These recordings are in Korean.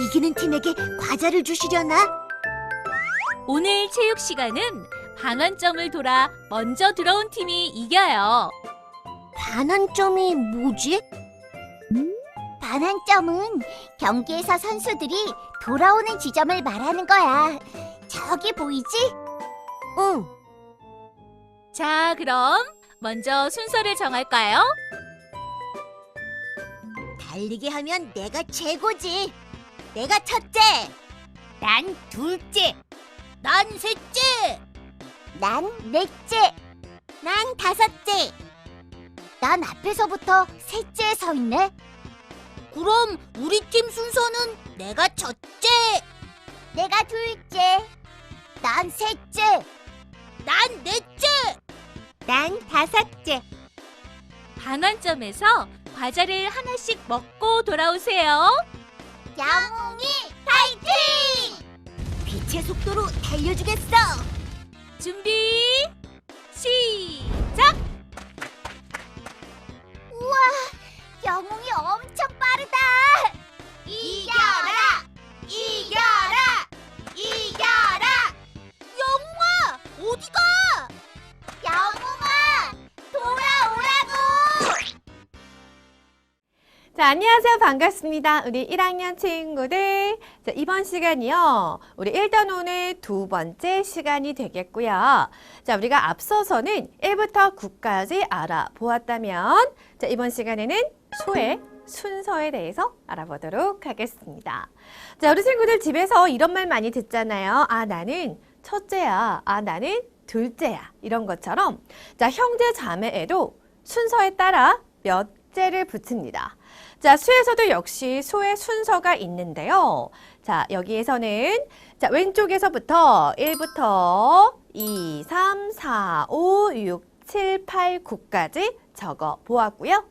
이기는 팀에게 과자를 주시려나? 오늘 체육 시간은 반환점을 돌아 먼저 들어온 팀이 이겨요. 반환점이 뭐지? 반환점은 경기에서 선수들이 돌아오는 지점을 말하는 거야. 저기 보이지? 응. 자, 그럼 먼저 순서를 정할까요? 달리기 하면 내가 최고지. 내가 첫째. 난 둘째. 난 셋째. 난 넷째. 난 다섯째. 난 앞에서부터 셋째에 서 있네. 그럼 우리 팀 순서는 내가 첫째. 내가 둘째. 난 셋째. 난 넷째. 난 다섯째. 반환점에서 과자를 하나씩 먹고 돌아오세요. 영웅이 파이팅! 빛의 속도로 달려주겠어. 준비, 시작! 우와, 영웅이 엄청 빠르다. 이겨라! 이겨라! 이겨라! 영웅아, 어디가? 영웅아, 돌아오라고! 자, 안녕하세요. 반갑습니다. 우리 1학년 친구들. 자, 이번 시간이요. 우리 1단원의 두 번째 시간이 되겠고요. 자, 우리가 앞서서는 1부터 9까지 알아보았다면, 자, 이번 시간에는 소의 순서에 대해서 알아보도록 하겠습니다. 자, 우리 친구들 집에서 이런 말 많이 듣잖아요. 아, 나는 첫째야. 아, 나는 둘째야. 이런 것처럼, 자, 형제 자매에도 순서에 따라 몇째를 붙입니다. 자, 수에서도 역시 수의 순서가 있는데요. 자, 여기에서는 자, 왼쪽에서부터 1부터 2, 3, 4, 5, 6, 7, 8, 9까지 적어 보았고요.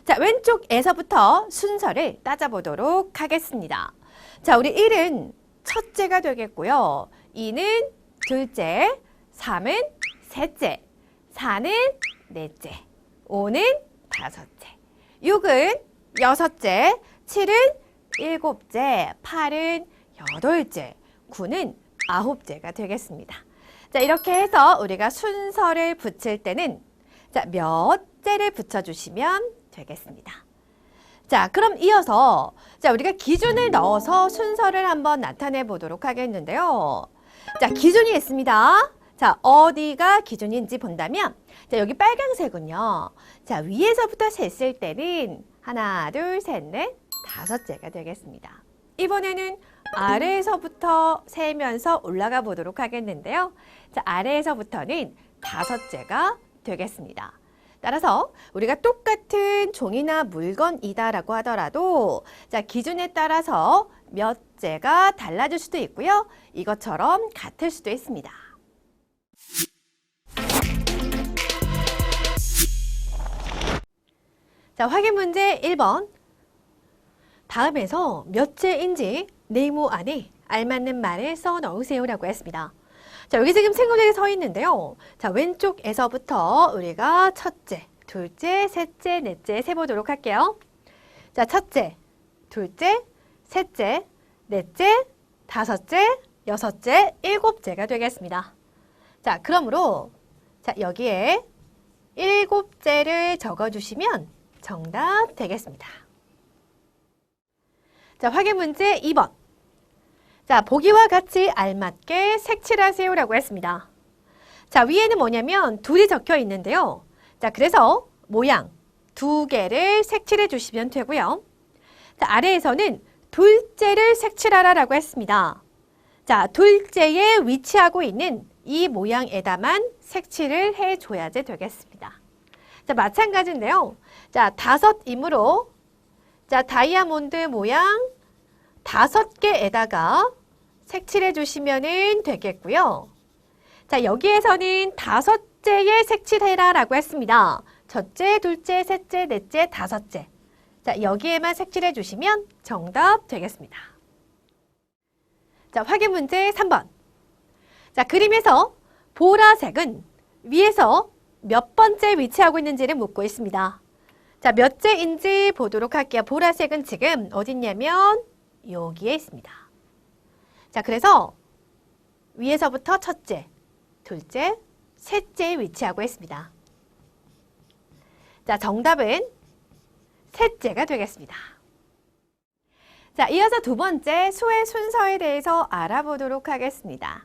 자, 왼쪽에서부터 순서를 따져보도록 하겠습니다. 자, 우리 1은 첫째가 되겠고요. 2는 둘째, 3은 셋째, 4는 넷째, 5는 다섯째, 6은 여섯째, 7은 일곱째, 8은 여덟째, 9는 아홉째가 되겠습니다. 자, 이렇게 해서 우리가 순서를 붙일 때는 자, 몇째를 붙여주시면 되겠습니다. 자, 그럼 이어서 자, 우리가 기준을 넣어서 순서를 한번 나타내 보도록 하겠는데요. 자, 기준이 있습니다. 자, 어디가 기준인지 본다면 자, 여기 빨간색은요. 자, 위에서부터 셌을 때는 하나, 둘, 셋, 넷, 다섯째가 되겠습니다. 이번에는 아래에서부터 세면서 올라가 보도록 하겠는데요. 자, 아래에서부터는 다섯째가 되겠습니다. 따라서 우리가 똑같은 종이나 물건이다라고 하더라도 자, 기준에 따라서 몇째가 달라질 수도 있고요. 이것처럼 같을 수도 있습니다. 자, 확인 문제 1번. 다음에서 몇째인지 네모 안에 알맞는 말을 써 넣으세요라고 했습니다. 자, 여기 지금 친구들이 서 있는데요. 자, 왼쪽에서부터 우리가 첫째, 둘째, 셋째, 넷째 세보도록 할게요. 자, 첫째, 둘째, 셋째, 넷째, 다섯째, 여섯째, 일곱째가 되겠습니다. 자, 그러므로 자, 여기에 일곱째를 적어주시면 정답 되겠습니다. 자, 확인 문제 2번. 자, 보기와 같이 알맞게 색칠하세요라고 했습니다. 자, 위에는 뭐냐면 둘이 적혀 있는데요. 자, 그래서 모양 두 개를 색칠해 주시면 되고요. 자, 아래에서는 둘째를 색칠하라라고 했습니다. 자, 둘째에 위치하고 있는 이 모양에다만 색칠을 해줘야지 되겠습니다. 자, 마찬가지인데요. 자, 다섯이므로 자, 다이아몬드 모양 5개에다가 색칠해 주시면 되겠고요. 자, 여기에서는 다섯째에 색칠해라 라고 했습니다. 첫째, 둘째, 셋째, 넷째, 다섯째. 자, 여기에만 색칠해 주시면 정답 되겠습니다. 자, 확인 문제 3번. 자, 그림에서 보라색은 위에서 몇 번째 위치하고 있는지를 묻고 있습니다. 자, 몇째인지 보도록 할게요. 보라색은 지금 어딨냐면 여기에 있습니다. 자, 그래서 위에서부터 첫째, 둘째, 셋째에 위치하고 있습니다. 자, 정답은 셋째가 되겠습니다. 자, 이어서 두 번째 수의 순서에 대해서 알아보도록 하겠습니다.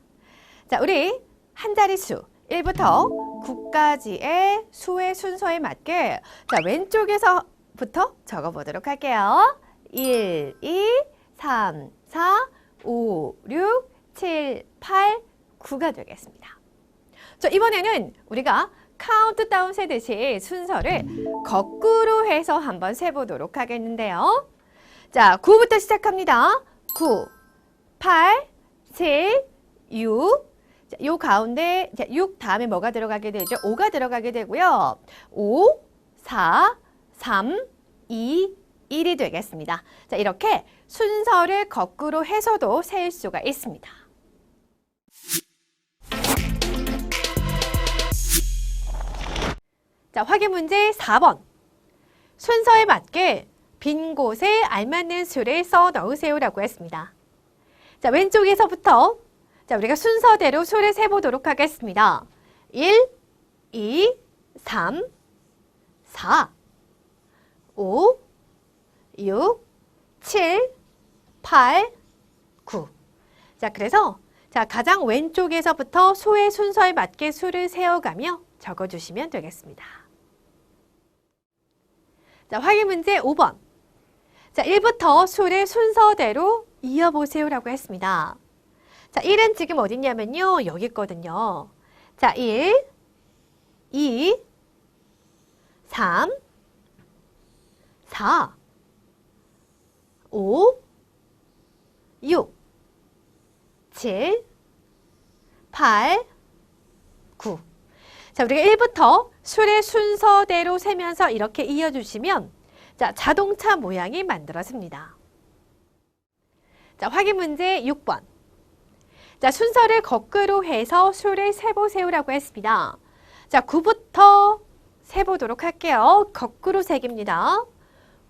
자, 우리 한 자릿수 1부터 9까지의 수의 순서에 맞게 자, 왼쪽에서부터 적어보도록 할게요. 1, 2, 3, 4, 5, 6, 7, 8, 9가 되겠습니다. 자, 이번에는 우리가 카운트다운 세듯이 순서를 거꾸로 해서 한번 세보도록 하겠는데요. 자, 9부터 시작합니다. 9, 8, 7, 6. 자, 요 가운데 6 다음에 뭐가 들어가게 되죠? 5가 들어가게 되고요. 5, 4, 3, 2, 1이 되겠습니다. 자, 이렇게 순서를 거꾸로 해서도 셀 수가 있습니다. 자, 확인 문제 4번. 순서에 맞게 빈 곳에 알맞는 수를 써 넣으세요라고 했습니다. 자, 왼쪽에서부터 자, 우리가 순서대로 수를 세보도록 하겠습니다. 1, 2, 3, 4, 5, 6, 7, 8, 9. 자, 그래서 자, 가장 왼쪽에서부터 수의 순서에 맞게 수를 세어가며 적어주시면 되겠습니다. 자, 확인 문제 5번. 자, 1부터 수를 순서대로 이어보세요라고 했습니다. 자, 1은 지금 어딨냐면요. 여기 있거든요. 자, 1, 2, 3, 4, 5, 6, 7, 8, 9. 자, 우리가 1부터 수의 순서대로 세면서 이렇게 이어주시면 자, 자동차 모양이 만들어집니다. 자, 확인 문제 6번. 자, 순서를 거꾸로 해서 수를 세보세요라고 했습니다. 자, 9부터 세보도록 할게요. 거꾸로 세기입니다.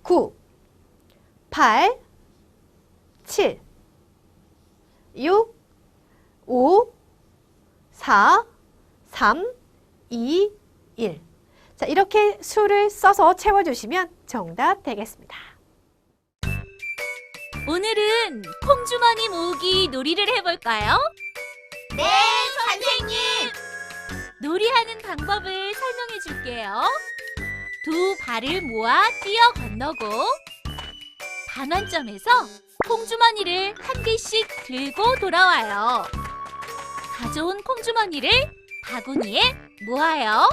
9, 8, 7, 6, 5, 4, 3, 2, 1. 자, 이렇게 수를 써서 채워주시면 정답 되겠습니다. 오늘은 콩주머니 모으기 놀이를 해볼까요? 네, 선생님. 놀이하는 방법을 설명해 줄게요. 두 발을 모아 뛰어 건너고 반환점에서 콩주머니를 한 개씩 들고 돌아와요. 가져온 콩주머니를 바구니에 모아요.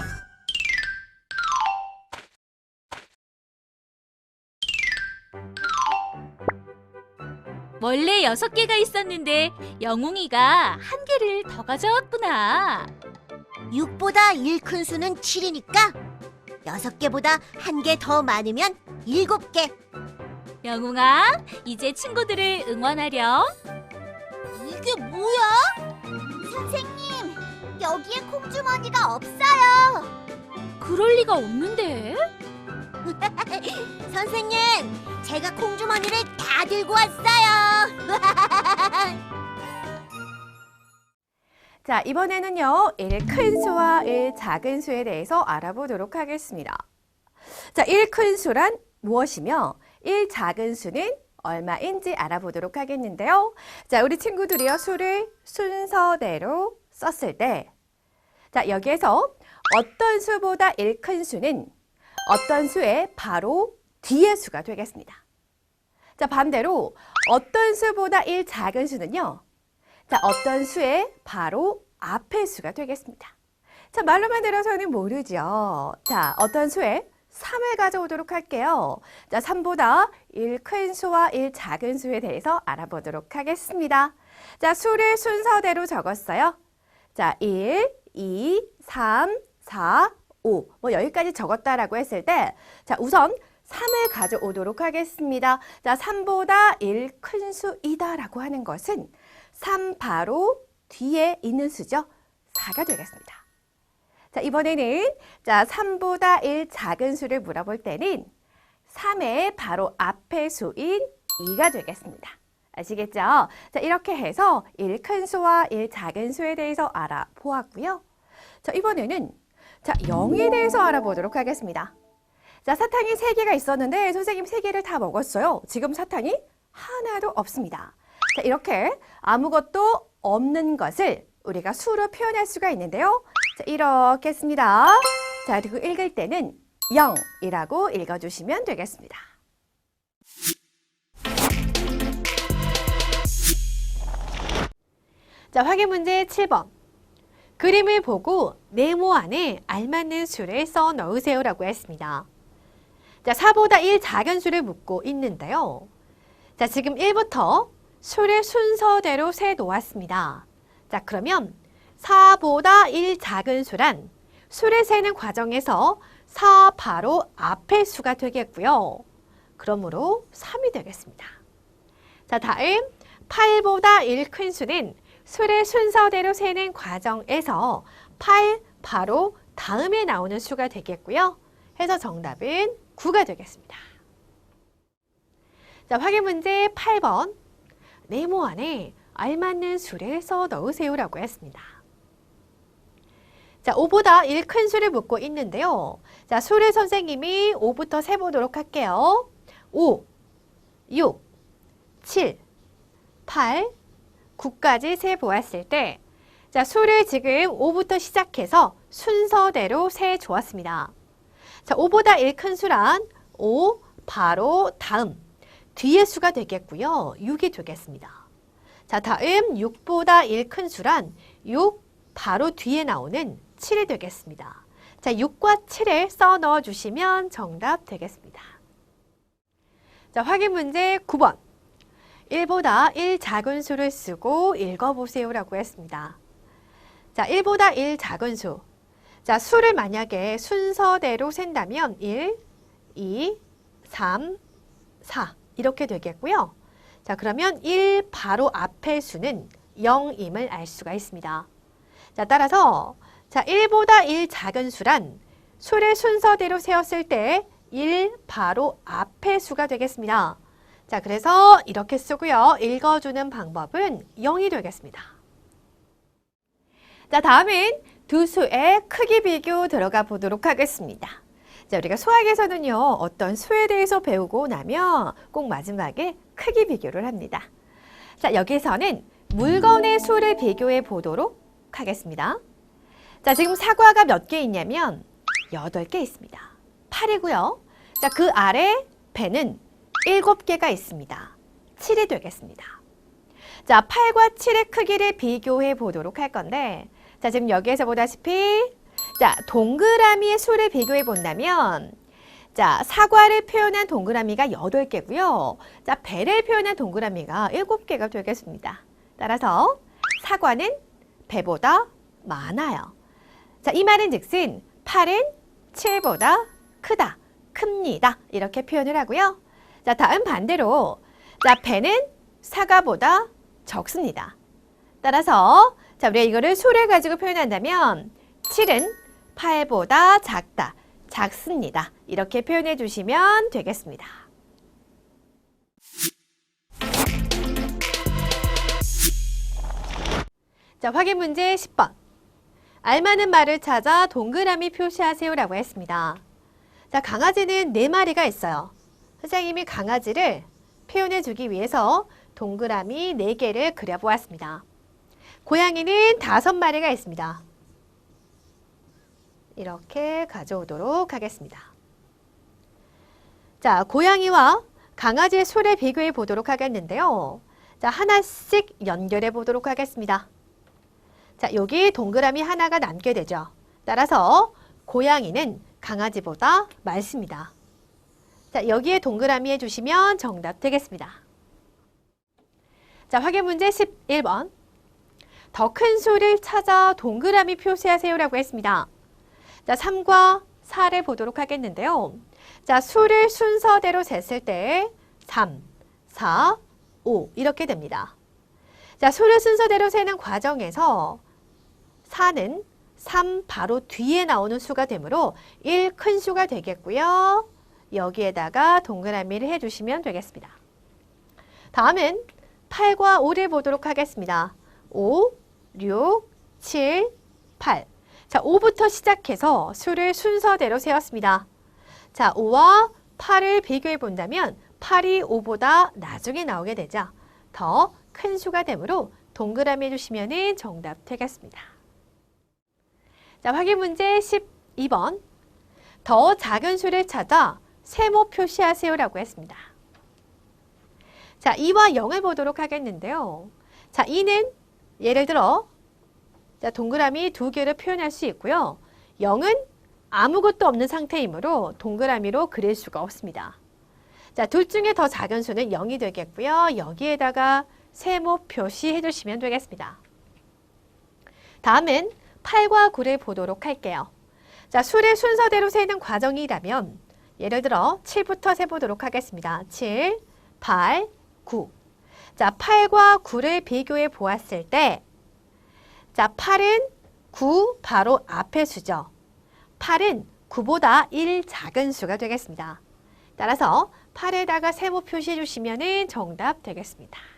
원래 6개가 있었는데 영웅이가 한 개를 더 가져왔구나. 6보다 1 큰 수는 7이니까 6개보다 한 개 더 많으면 7개. 영웅아, 이제 친구들을 응원하렴. 이게 뭐야? 선생님, 여기에 콩주머니가 없어요. 그럴 리가 없는데. 선생님, 제가 콩주머니를 다 들고 왔어요. 자, 이번에는요, 1 큰 수와 1 작은 수에 대해서 알아보도록 하겠습니다. 자, 1 큰 수란 무엇이며 1 작은 수는 얼마인지 알아보도록 하겠는데요. 자, 우리 친구들이요, 수를 순서대로 썼을 때, 자, 여기에서 어떤 수보다 1 큰 수는 어떤 수의 바로 뒤의 수가 되겠습니다. 자, 반대로 어떤 수보다 1 작은 수는요, 자, 어떤 수의 바로 앞의 수가 되겠습니다. 자, 말로만 들어서는 모르죠. 자, 어떤 수의 3을 가져오도록 할게요. 자, 3보다 1 큰 수와 1 작은 수에 대해서 알아보도록 하겠습니다. 자, 수를 순서대로 적었어요. 자, 1, 2, 3, 4, 5. 뭐 여기까지 적었다라고 했을 때, 자, 우선 3을 가져오도록 하겠습니다. 자, 3보다 1 큰 수이다라고 하는 것은 3 바로 뒤에 있는 수죠. 4가 되겠습니다. 자, 이번에는 자, 3보다 1 작은 수를 물어볼 때는 3의 바로 앞의 수인 2가 되겠습니다. 아시겠죠? 자, 이렇게 해서 1 큰 수와 1 작은 수에 대해서 알아보았고요. 자, 이번에는 자, 0에 대해서 알아보도록 하겠습니다. 자, 사탕이 3개가 있었는데 선생님 3개를 다 먹었어요. 지금 사탕이 하나도 없습니다. 자, 이렇게 아무것도 없는 것을 우리가 수로 표현할 수가 있는데요. 자, 이렇게 씁니다. 자, 그리고 읽을 때는 0이라고 읽어주시면 되겠습니다. 자, 확인 문제 7번. 그림을 보고 네모 안에 알맞는 수를 써 넣으세요라고 했습니다. 자, 4보다 1 작은 수를 묻고 있는데요. 자, 지금 1부터 수를 순서대로 세 놓았습니다. 자, 그러면 4보다 1 작은 수란 수를 세는 과정에서 4 바로 앞의 수가 되겠고요. 그러므로 3이 되겠습니다. 자, 다음 8보다 1 큰 수는 수를 순서대로 세는 과정에서 8 바로 다음에 나오는 수가 되겠고요. 해서 정답은 9가 되겠습니다. 자, 확인 문제 8번. 네모 안에 알맞는 수를 써 넣으세요라고 했습니다. 자, 5보다 1 큰 수를 묻고 있는데요. 자, 수를 선생님이 5부터 세보도록 할게요. 5, 6, 7, 8, 9까지 세보았을 때 자, 수를 지금 5부터 시작해서 순서대로 세주었습니다. 자, 5보다 1 큰 수란 5 바로 다음 뒤의 수가 되겠고요. 6이 되겠습니다. 자, 다음 6보다 1 큰 수란 6 바로 뒤에 나오는 7이 되겠습니다. 자, 6과 7을 써 넣어주시면 정답 되겠습니다. 자, 확인 문제 9번. 1보다 1 작은 수를 쓰고 읽어보세요라고 했습니다. 자, 1보다 1 작은 수. 자, 수를 만약에 순서대로 센다면 1, 2, 3, 4 이렇게 되겠고요. 자, 그러면 1 바로 앞의 수는 0임을 알 수가 있습니다. 자, 따라서 자, 1보다 1 작은 수란 수를 순서대로 세웠을 때 1 바로 앞의 수가 되겠습니다. 자, 그래서 이렇게 쓰고요. 읽어주는 방법은 0이 되겠습니다. 자, 다음은 두 수의 크기 비교 들어가 보도록 하겠습니다. 자, 우리가 수학에서는요, 어떤 수에 대해서 배우고 나면 꼭 마지막에 크기 비교를 합니다. 자, 여기서는 물건의 수를 비교해 보도록 하겠습니다. 자, 지금 사과가 몇 개 있냐면 8개 있습니다. 8이고요. 자, 그 아래 배는 7개가 있습니다. 7이 되겠습니다. 자, 8과 7의 크기를 비교해 보도록 할 건데, 자, 지금 여기에서 보다시피, 자, 동그라미의 수를 비교해 본다면, 자, 사과를 표현한 동그라미가 8개고요. 자, 배를 표현한 동그라미가 7개가 되겠습니다. 따라서 사과는 배보다 많아요. 자, 이 말은 즉슨 8은 7보다 크다, 큽니다. 이렇게 표현을 하고요. 자, 다음 반대로 자, 배는 사과보다 적습니다. 따라서 자, 우리가 이거를 수를 가지고 표현한다면 7은 8보다 작다, 작습니다. 이렇게 표현해 주시면 되겠습니다. 자, 확인 문제 10번. 알맞는 말을 찾아 동그라미 표시하세요라고 했습니다. 자, 강아지는 4마리가 있어요. 선생님이 강아지를 표현해 주기 위해서 동그라미 4개를 그려보았습니다. 고양이는 5마리가 있습니다. 이렇게 가져오도록 하겠습니다. 자, 고양이와 강아지의 수를 비교해 보도록 하겠는데요. 자, 하나씩 연결해 보도록 하겠습니다. 자, 여기 동그라미 하나가 남게 되죠. 따라서 고양이는 강아지보다 많습니다. 자, 여기에 동그라미 해주시면 정답 되겠습니다. 자, 확인 문제 11번. 더 큰 수를 찾아 동그라미 표시하세요라고 했습니다. 자, 3과 4를 보도록 하겠는데요. 자, 수를 순서대로 셌을 때 3, 4, 5 이렇게 됩니다. 자, 수를 순서대로 세는 과정에서 4는 3 바로 뒤에 나오는 수가 되므로 1 큰 수가 여기에다가 동그라미를 해주시면 되겠습니다. 다음은 8과 5를 보도록 하겠습니다. 5, 6, 7, 8. 자, 5부터 시작해서 수를 순서대로 세웠습니다. 자, 5와 8을 비교해 본다면 8이 5보다 나중에 나오게 되죠. 더 큰 수가 되므로 동그라미 해주시면 정답 되겠습니다. 자, 확인 문제 12번. 더 작은 수를 찾아 세모 표시하세요라고 했습니다. 자, 2와 0을 보도록 하겠는데요. 자, 2는 예를 들어 자, 동그라미 2개를 표현할 수 있고요. 0은 아무것도 없는 상태이므로 동그라미로 그릴 수가 없습니다. 자, 둘 중에 더 작은 수는 0이 되겠고요. 여기에다가 세모 표시해 주시면 되겠습니다. 다음은 8과 9를 보도록 할게요. 자, 수를 순서대로 세는 과정이라면 예를 들어 7부터 세보도록 하겠습니다. 7, 8, 9. 자, 8과 9를 비교해 보았을 때 자, 8은 9 바로 앞의 수죠. 8은 9보다 1 작은 수가 되겠습니다. 따라서 8에다가 세모 표시해 주시면 정답 되겠습니다.